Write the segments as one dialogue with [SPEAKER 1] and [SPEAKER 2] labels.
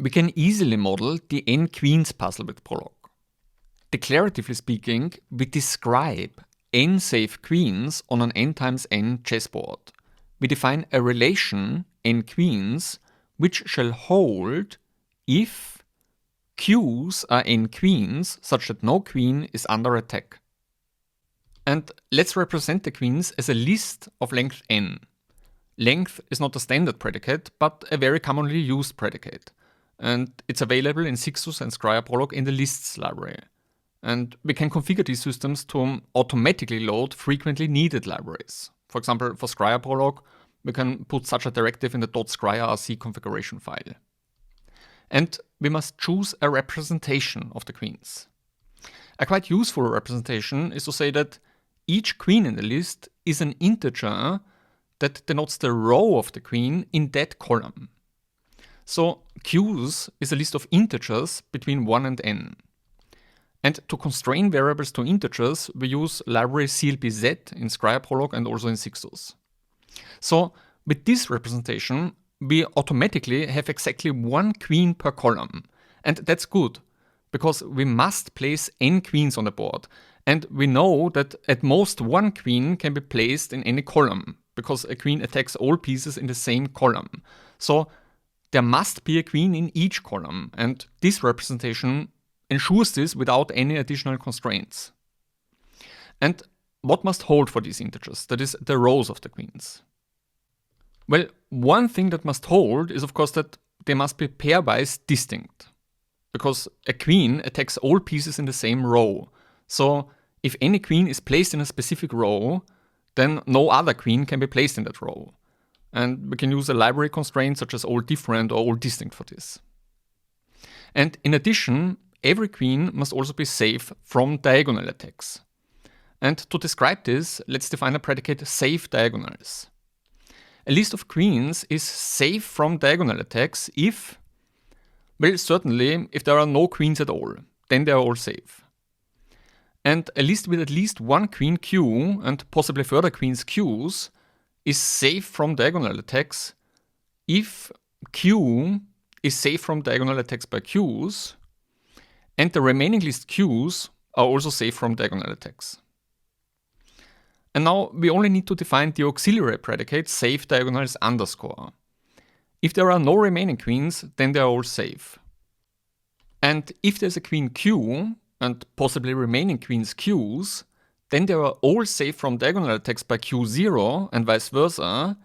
[SPEAKER 1] we can easily model the n-queens puzzle with Prolog. Declaratively speaking, we describe n safe queens on an n times n chessboard. We define a relation n queens which shall hold if q's are n queens such that no queen is under attack. And let's represent the queens as a list of length n. Length is not a standard predicate, but a very commonly used predicate. And it's available in Sixus and Scryer Prolog in the lists library. And we can configure these systems to automatically load frequently needed libraries. For example, for Scryer Prolog, we can put such a directive in the .scryerrc configuration file. And we must choose a representation of the queens. A quite useful representation is to say that each queen in the list is an integer that denotes the row of the queen in that column. So q's is a list of integers between 1 and n. And to constrain variables to integers, we use library clpz in Scryer Prolog and also in Sixus. So with this representation, we automatically have exactly one queen per column. And that's good, because we must place n queens on the board. And we know that at most one queen can be placed in any column, because a queen attacks all pieces in the same column. So there must be a queen in each column, and this representation ensures this without any additional constraints. And what must hold for these integers? That is, the rows of the queens. Well, one thing that must hold is of course that they must be pairwise distinct, because a queen attacks all pieces in the same row. So if any queen is placed in a specific row, then no other queen can be placed in that row. And we can use a library constraint such as all different or all distinct for this. And in addition, every queen must also be safe from diagonal attacks. And to describe this, let's define a predicate safe diagonals. A list of queens is safe from diagonal attacks if, well, certainly if there are no queens at all, then they are all safe. And a list with at least one queen q and possibly further queens q's is safe from diagonal attacks if q is safe from diagonal attacks by q's, and the remaining list q's are also safe from diagonal attacks. And now we only need to define the auxiliary predicate safe diagonals underscore. If there are no remaining queens, then they are all safe. And if there's a queen q and possibly remaining queens q's, then they are all safe from diagonal attacks by q0 and vice versa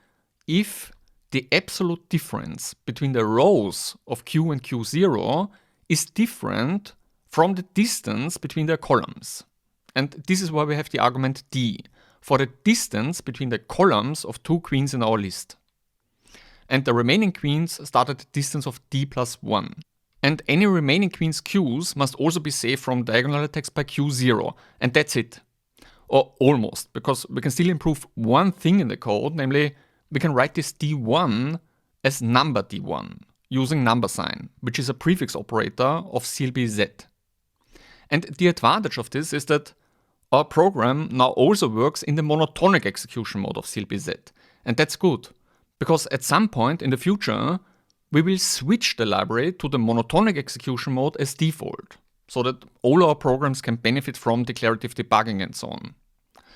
[SPEAKER 1] if the absolute difference between the rows of q and q0 is different from the distance between their columns. And this is why we have the argument d, for the distance between the columns of two queens in our list. And the remaining queens start at the distance of d plus 1. And any remaining queens q's must also be safe from diagonal attacks by q0, and that's it. Or almost, because we can still improve one thing in the code, namely we can write this d1 as number d1 using number sign, which is a prefix operator of clpz. And the advantage of this is that our program now also works in the monotonic execution mode of clpz. And that's good, because at some point in the future, we will switch the library to the monotonic execution mode as default, so that all our programs can benefit from declarative debugging and so on.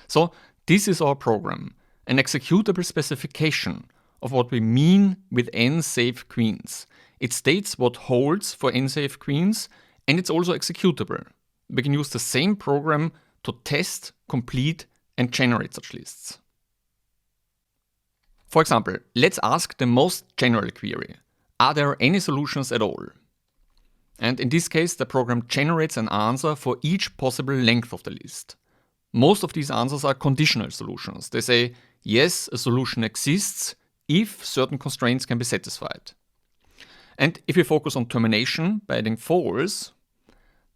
[SPEAKER 1] So this is our program, an executable specification of what we mean with n-safe queens. It states what holds for n-safe queens, and it's also executable. We can use the same program to test, complete, and generate such lists. For example, let's ask the most general query. Are there any solutions at all? And in this case, the program generates an answer for each possible length of the list. Most of these answers are conditional solutions. They say, yes, a solution exists if certain constraints can be satisfied. And if we focus on termination by adding false,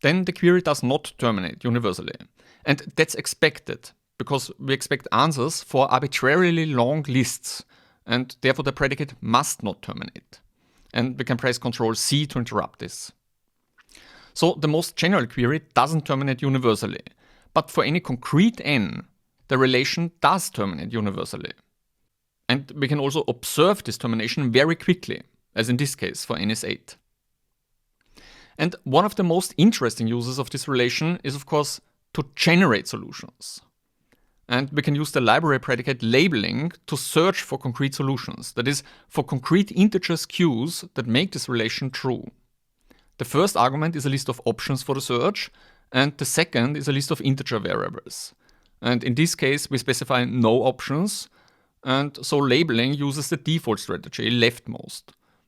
[SPEAKER 1] then the query does not terminate universally. And that's expected, because we expect answers for arbitrarily long lists, and therefore the predicate must not terminate. And we can press Ctrl+C to interrupt this. So the most general query doesn't terminate universally, but for any concrete n, the relation does terminate universally. And we can also observe this termination very quickly, as in this case for n is 8. And one of the most interesting uses of this relation is, of course, to generate solutions. And we can use the library predicate labeling to search for concrete solutions, that is, for concrete integers queues that make this relation true. The first argument is a list of options for the search, and the second is a list of integer variables. And in this case, we specify no options, and so labeling uses the default strategy, leftmost,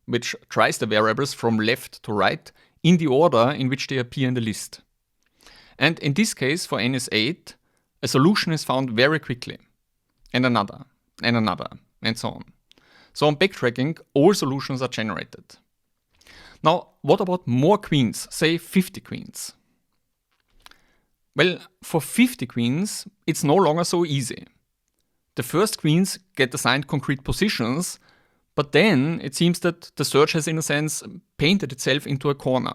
[SPEAKER 1] which tries the variables from left to right in the order in which they appear in the list. And in this case, for n is 8, a solution is found very quickly, and another, and so on. So on backtracking, all solutions are generated. Now, what about more queens, say 50 queens? Well, for 50 queens, it's no longer so easy. The first queens get assigned concrete positions, but then it seems that the search has, in a sense, painted itself into a corner.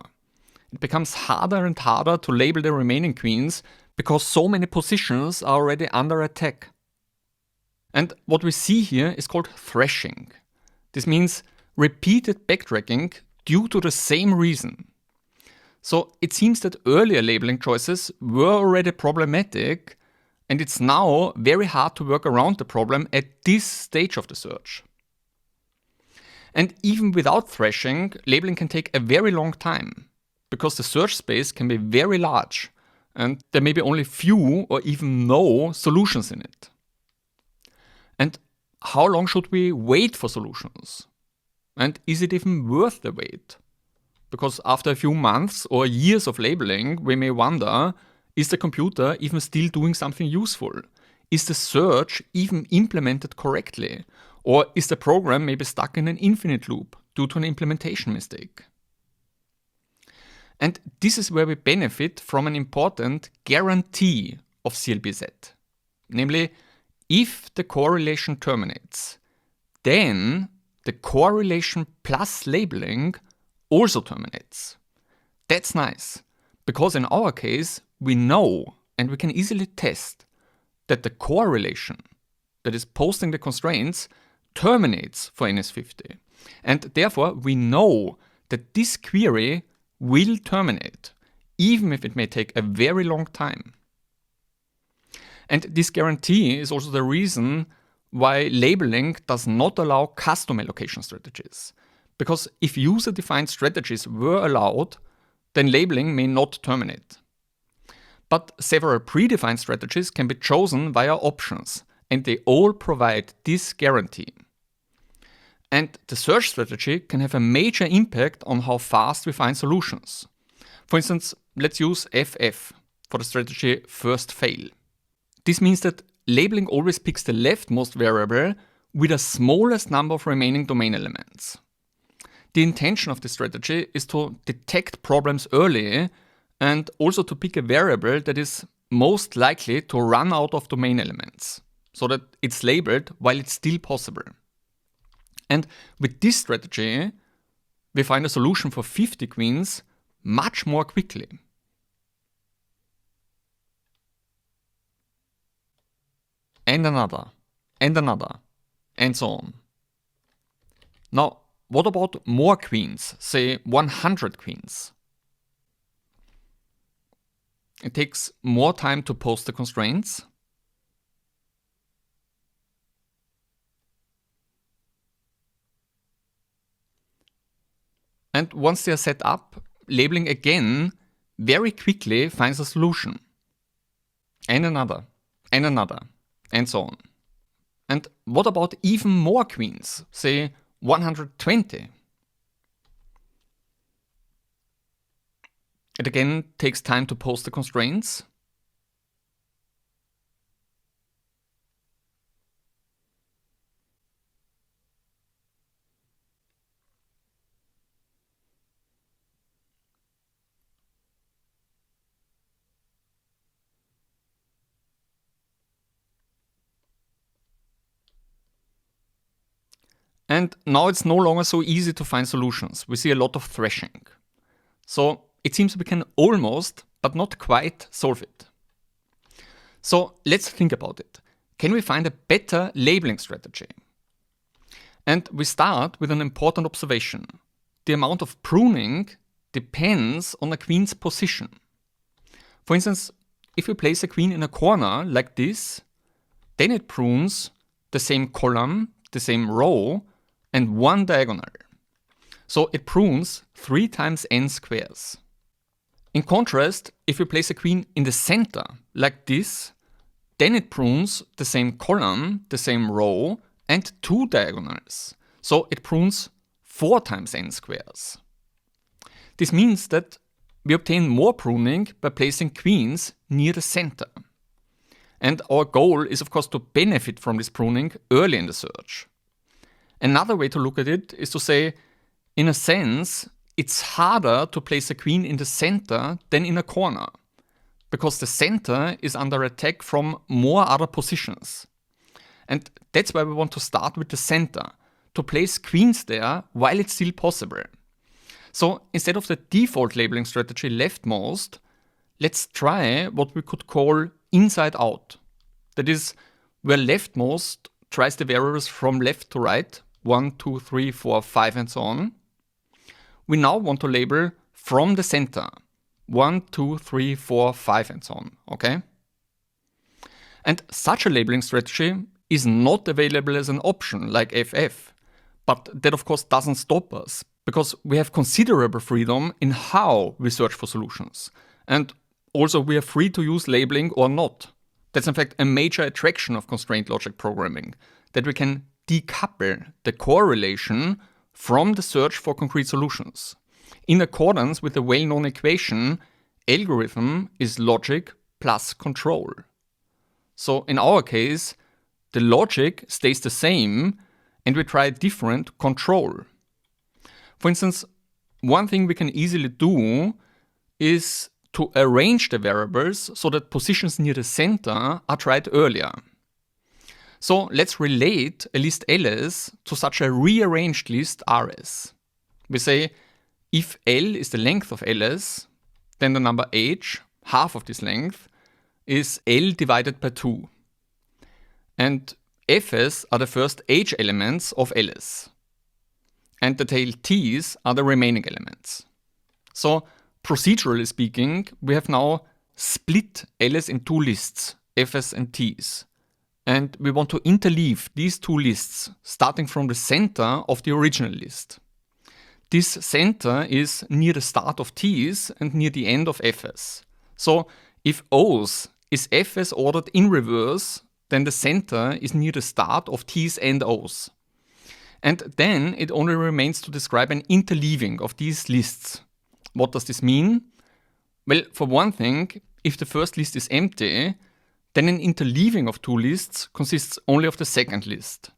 [SPEAKER 1] It becomes harder and harder to label the remaining queens because so many positions are already under attack. And what we see here is called thrashing. This means repeated backtracking due to the same reason. So it seems that earlier labeling choices were already problematic, and it's now very hard to work around the problem at this stage of the search. And even without thrashing, labeling can take a very long time, because the search space can be very large, and there may be only few or even no solutions in it. And how long should we wait for solutions? And is it even worth the wait? Because after a few months or years of labeling, we may wonder, is the computer even still doing something useful? Is the search even implemented correctly? Or is the program maybe stuck in an infinite loop due to an implementation mistake? And this is where we benefit from an important guarantee of CLBZ. Namely, if the correlation terminates, then the correlation plus labeling also terminates. That's nice, because in our case, we know and we can easily test that the correlation, that is posting the constraints, terminates for NS50. And therefore, we know that this query will terminate, even if it may take a very long time. And this guarantee is also the reason why labeling does not allow custom allocation strategies. Because if user-defined strategies were allowed, then labeling may not terminate. But several predefined strategies can be chosen via options, and they all provide this guarantee. And the search strategy can have a major impact on how fast we find solutions. For instance, let's use FF for the strategy first fail. This means that labeling always picks the leftmost variable with the smallest number of remaining domain elements. The intention of this strategy is to detect problems early and also to pick a variable that is most likely to run out of domain elements, so that it's labeled while it's still possible. And with this strategy, we find a solution for 50 queens much more quickly. And another, and so on. Now, what about more queens, say 100 queens? It takes more time to post the constraints. And once they are set up, labeling again very quickly finds a solution. And another, and so on. And what about even more queens, say 120? It again takes time to post the constraints. And now it's no longer so easy to find solutions. We see a lot of thrashing. So it seems we can almost, but not quite, solve it. So let's think about it. Can we find a better labeling strategy? And we start with an important observation. The amount of pruning depends on a queen's position. For instance, if we place a queen in a corner like this, then it prunes the same column, the same row, and one diagonal. So it prunes 3 times n squares. In contrast, if we place a queen in the center like this, then it prunes the same column, the same row, and 2 diagonals. So it prunes 4 times n squares. This means that we obtain more pruning by placing queens near the center. And our goal is of course to benefit from this pruning early in the search. Another way to look at it is to say, in a sense, it's harder to place a queen in the center than in a corner, because the center is under attack from more other positions. And that's why we want to start with the center, to place queens there while it's still possible. So instead of the default labeling strategy leftmost, let's try what we could call inside out. That is, where leftmost tries the variables from left to right, 1, 2, 3, 4, 5, and so on. We now want to label from the center, 1, 2, 3, 4, 5, and so on, okay? And such a labeling strategy is not available as an option like FF, but that of course doesn't stop us, because we have considerable freedom in how we search for solutions. And also we are free to use labeling or not. That's in fact a major attraction of constraint logic programming, that we can decouple the correlation from the search for concrete solutions. In accordance with the well-known equation, algorithm is logic plus control. So in our case, the logic stays the same and we try different control. For instance, one thing we can easily do is to arrange the variables so that positions near the center are tried earlier. So let's relate a list ls to such a rearranged list rs. We say if L is the length of ls, then the number h, half of this length, is L divided by 2. And fs are the first h elements of ls. And the tail t's are the remaining elements. So procedurally speaking, we have now split ls in 2 lists, fs and t's. And we want to interleave these 2 lists starting from the center of the original list. This center is near the start of t's and near the end of fs. So if O's is fs ordered in reverse, then the center is near the start of t's and O's. And then it only remains to describe an interleaving of these lists. What does this mean? Well, for one thing, if the first list is empty, then an interleaving of 2 lists consists only of the second list.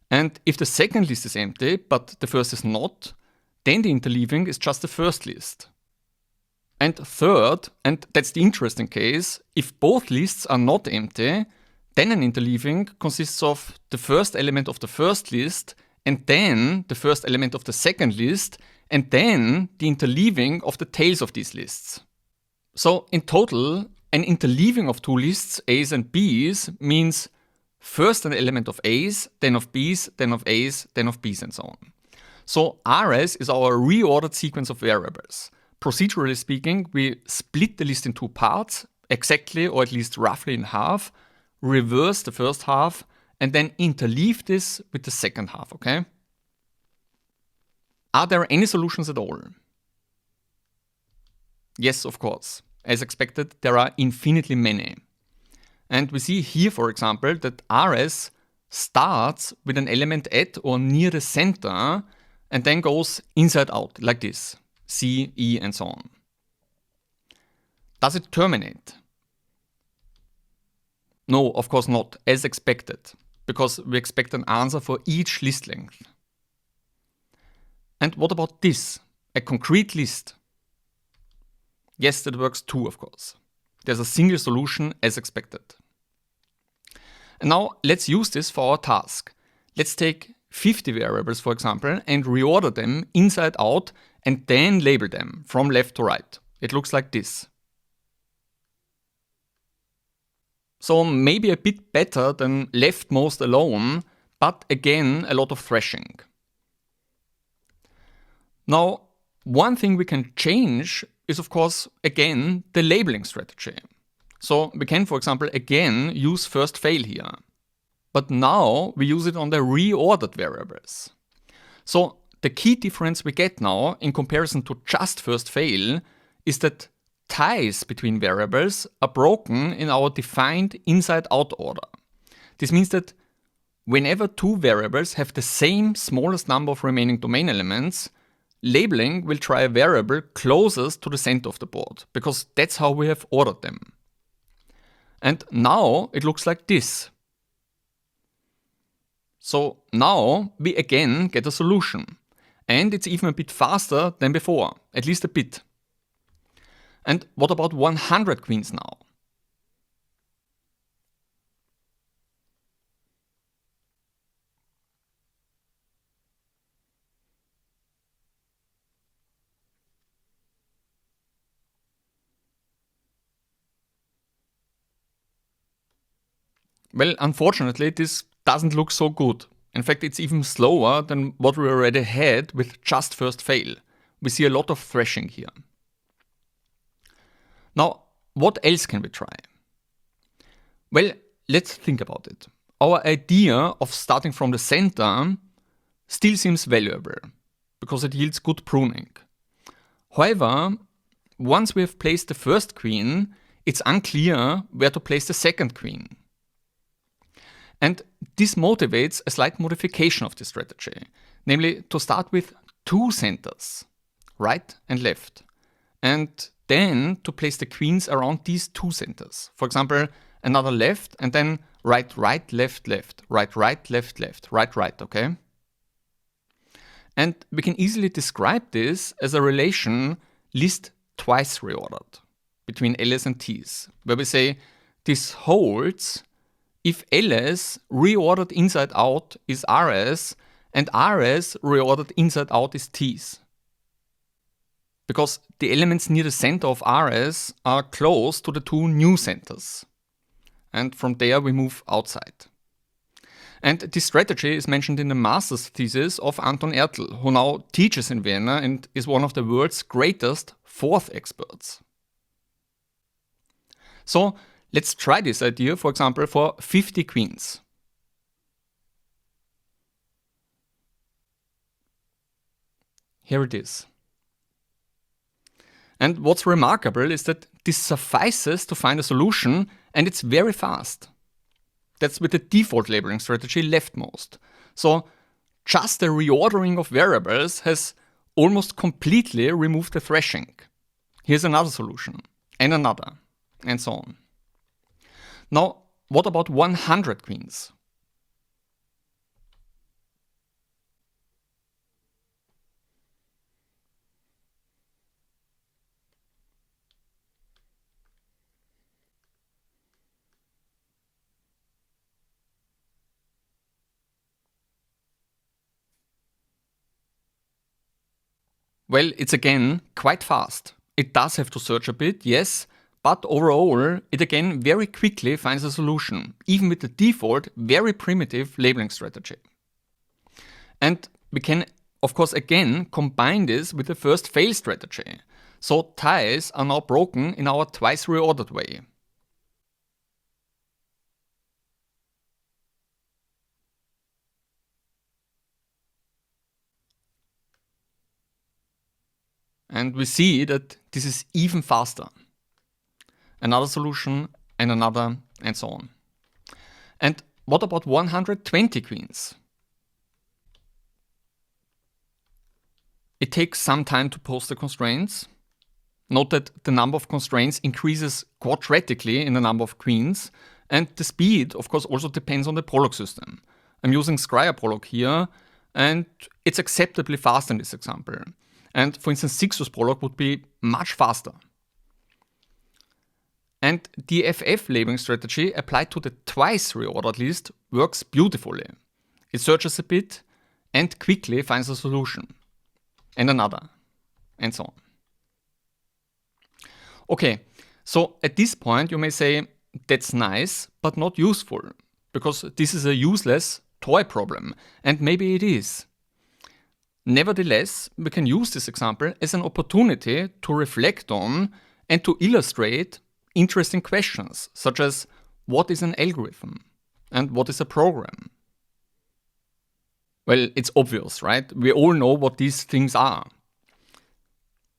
[SPEAKER 1] And if the second list is empty, but the first is not, then the interleaving is just the first list. And third, and that's the interesting case, if both lists are not empty, then an interleaving consists of the first element of the first list, and then the first element of the second list, and then the interleaving of the tails of these lists. So in total, an interleaving of 2 lists, A's and B's, means first an element of A's, then of B's, then of A's, then of B's, and so on. So RS is our reordered sequence of variables. Procedurally speaking, we split the list in 2 parts, exactly or at least roughly in half, reverse the first half, and then interleave this with the second half, okay? Are there any solutions at all? Yes, of course. As expected, there are infinitely many. And we see here, for example, that RS starts with an element at or near the center and then goes inside out, like this, C, E, and so on. Does it terminate? No, of course not, as expected, because we expect an answer for each list length. And what about this, a concrete list? Yes, that works too, of course. There's a single solution as expected. And now let's use this for our task. Let's take 50 variables, for example, and reorder them inside out and then label them from left to right. It looks like this. So maybe a bit better than leftmost alone, but again a lot of thrashing. Now, one thing we can change is, of course, again, the labeling strategy. So we can, for example, again use first fail here. But now we use it on the reordered variables. So the key difference we get now in comparison to just first fail is that ties between variables are broken in our defined inside-out order. This means that whenever two variables have the same smallest number of remaining domain elements, labeling will try a variable closest to the center of the board, because that's how we have ordered them. And now it looks like this. So now we again get a solution. And it's even a bit faster than before, at least a bit. And what about 100 queens now? Well, unfortunately, this doesn't look so good. In fact, it's even slower than what we already had with just first fail. We see a lot of thrashing here. Now, what else can we try? Well, let's think about it. Our idea of starting from the center still seems valuable, because it yields good pruning. However, once we have placed the first queen, it's unclear where to place the second queen. And this motivates a slight modification of the strategy, namely to start with two centers, right and left, and then to place the queens around these two centers. For example, another left and then right, right, left, left, right, right, left, left, right, right, okay? And we can easily describe this as a relation list twice reordered between ls and t's, where we say this holds if ls reordered inside out is rs and rs reordered inside out is t's. Because the elements near the center of rs are close to the two new centers. And from there we move outside. And this strategy is mentioned in the master's thesis of Anton Ertl, who now teaches in Vienna and is one of the world's greatest fourth experts. So let's try this idea, for example, for 50 queens. Here it is. And what's remarkable is that this suffices to find a solution, and it's very fast. That's with the default labeling strategy leftmost. So just the reordering of variables has almost completely removed the thrashing. Here's another solution, and another, and so on. Now, what about 100 queens? Well, it's again quite fast. It does have to search a bit, yes, but overall, it again very quickly finds a solution, even with the default, very primitive labeling strategy. And we can, of course, again combine this with the first fail strategy. So ties are now broken in our twice reordered way. And we see that this is even faster. Another solution, and another, and so on. And what about 120 queens? It takes some time to post the constraints. Note that the number of constraints increases quadratically in the number of queens, and the speed, of course, also depends on the Prolog system. I'm using Scryer Prolog here, and it's acceptably fast in this example. And for instance, Sixus Prolog would be much faster. And the FF labeling strategy applied to the twice reordered list works beautifully. It searches a bit and quickly finds a solution. And another, and so on. Okay, so at this point you may say, that's nice, but not useful, because this is a useless toy problem, and maybe it is. Nevertheless, we can use this example as an opportunity to reflect on and to illustrate interesting questions, such as what is an algorithm and what is a program? Well, it's obvious, right? We all know what these things are.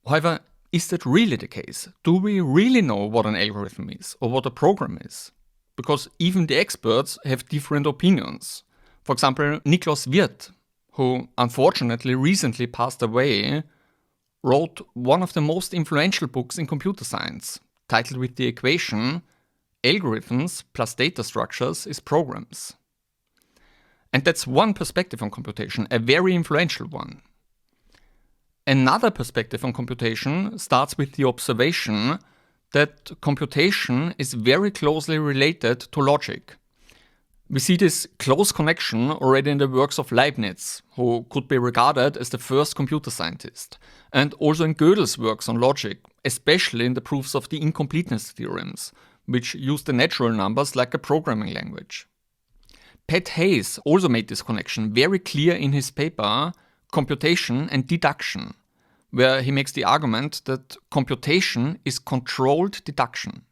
[SPEAKER 1] However, is that really the case? Do we really know what an algorithm is or what a program is? Because even the experts have different opinions. For example, Niklas Wirth, who unfortunately recently passed away, wrote one of the most influential books in computer science, titled with the equation, algorithms plus data structures is programs. And that's one perspective on computation, a very influential one. Another perspective on computation starts with the observation that computation is very closely related to logic. We see this close connection already in the works of Leibniz, who could be regarded as the first computer scientist, and also in Gödel's works on logic, especially in the proofs of the incompleteness theorems, which use the natural numbers like a programming language. Pat Hayes also made this connection very clear in his paper, Computation and Deduction, where he makes the argument that computation is controlled deduction.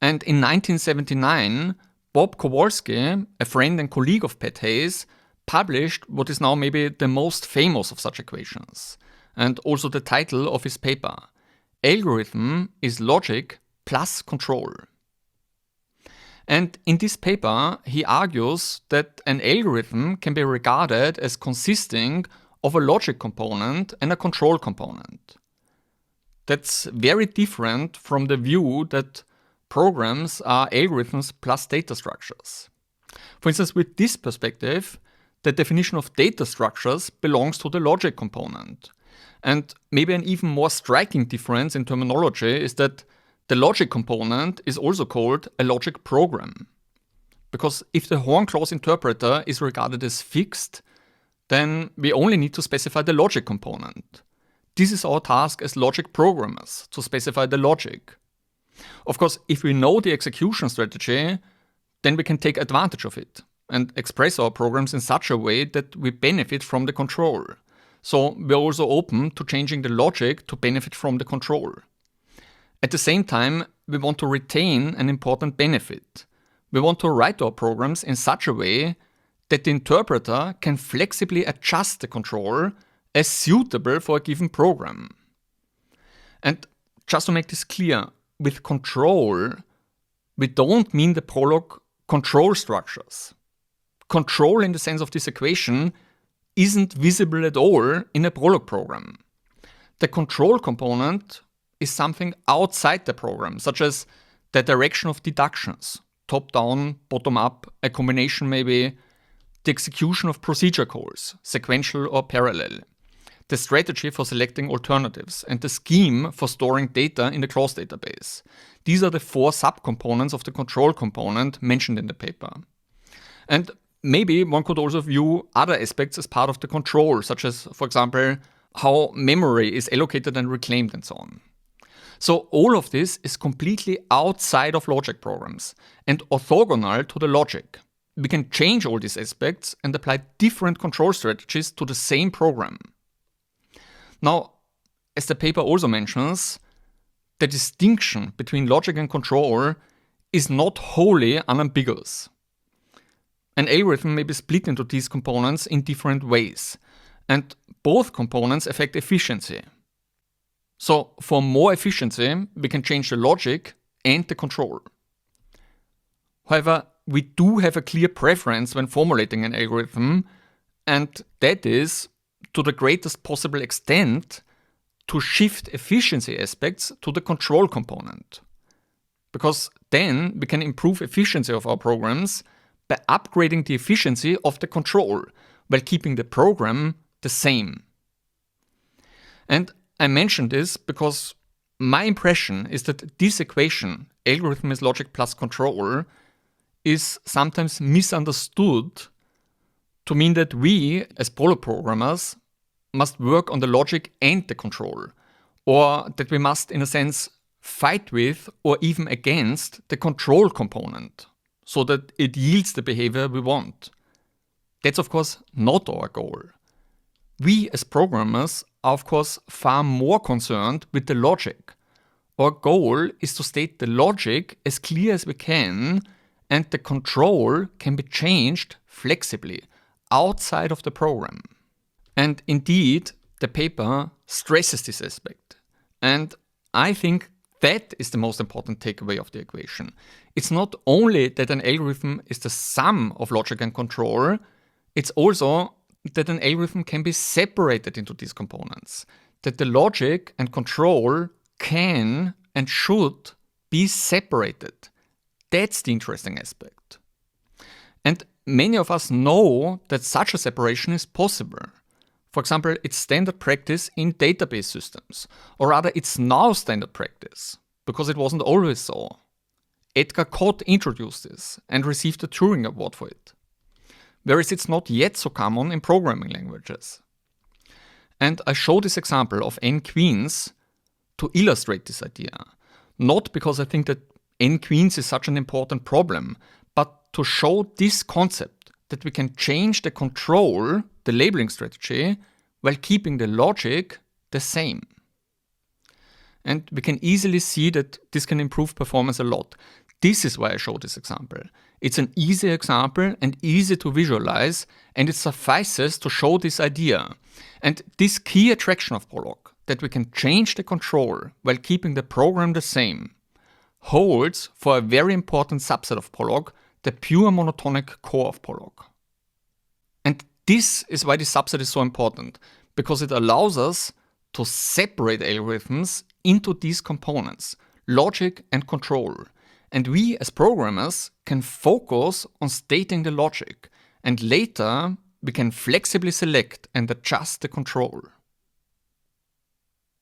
[SPEAKER 1] And in 1979, Bob Kowalski, a friend and colleague of Pat Hayes, published what is now maybe the most famous of such equations, and also the title of his paper, Algorithm is Logic plus Control. And in this paper, he argues that an algorithm can be regarded as consisting of a logic component and a control component. That's very different from the view that programs are algorithms plus data structures. For instance, with this perspective, the definition of data structures belongs to the logic component. And maybe an even more striking difference in terminology is that the logic component is also called a logic program. Because if the horn clause interpreter is regarded as fixed, then we only need to specify the logic component. This is our task as logic programmers, to specify the logic. Of course, if we know the execution strategy, then we can take advantage of it and express our programs in such a way that we benefit from the control. So we're also open to changing the logic to benefit from the control. At the same time, we want to retain an important benefit. We want to write our programs in such a way that the interpreter can flexibly adjust the control as suitable for a given program. And just to make this clear, with control, we don't mean the Prolog control structures. Control in the sense of this equation isn't visible at all in a Prolog program. The control component is something outside the program, such as the direction of deductions, top-down, bottom-up, a combination maybe, the execution of procedure calls, sequential or parallel, the strategy for selecting alternatives, and the scheme for storing data in the clause database. These are the four subcomponents of the control component mentioned in the paper. And maybe one could also view other aspects as part of the control, such as, for example, how memory is allocated and reclaimed and so on. So all of this is completely outside of logic programs and orthogonal to the logic. We can change all these aspects and apply different control strategies to the same program. Now, as the paper also mentions, the distinction between logic and control is not wholly unambiguous. An algorithm may be split into these components in different ways, and both components affect efficiency. So, for more efficiency, we can change the logic and the control. However, we do have a clear preference when formulating an algorithm, and that is, to the greatest possible extent, to shift efficiency aspects to the control component. Because then we can improve efficiency of our programs by upgrading the efficiency of the control while keeping the program the same. And I mention this because my impression is that this equation, algorithm is logic plus control, is sometimes misunderstood to mean that we, as Prolog programmers, must work on the logic and the control, or that we must, in a sense, fight with or even against the control component, so that it yields the behavior we want. That's of course not our goal. We as programmers are of course far more concerned with the logic. Our goal is to state the logic as clear as we can, and the control can be changed flexibly outside of the program. And indeed, the paper stresses this aspect. And I think that is the most important takeaway of the equation. It's not only that an algorithm is the sum of logic and control, it's also that an algorithm can be separated into these components. That the logic and control can and should be separated. That's the interesting aspect. And many of us know that such a separation is possible. For example, it's standard practice in database systems, or rather it's now standard practice, because it wasn't always so. Edgar Cott introduced this and received a Turing Award for it, whereas it's not yet so common in programming languages. And I show this example of n queens to illustrate this idea, not because I think that n queens is such an important problem, but to show this concept that we can change the control, the labeling strategy, while keeping the logic the same. And we can easily see that this can improve performance a lot. This is why I show this example. It's an easy example and easy to visualize, and it suffices to show this idea. And this key attraction of Prolog, that we can change the control while keeping the program the same, holds for a very important subset of Prolog, the pure monotonic core of Prolog. And this is why this subset is so important, because it allows us to separate algorithms into these components, logic and control. And we as programmers can focus on stating the logic, and later we can flexibly select and adjust the control.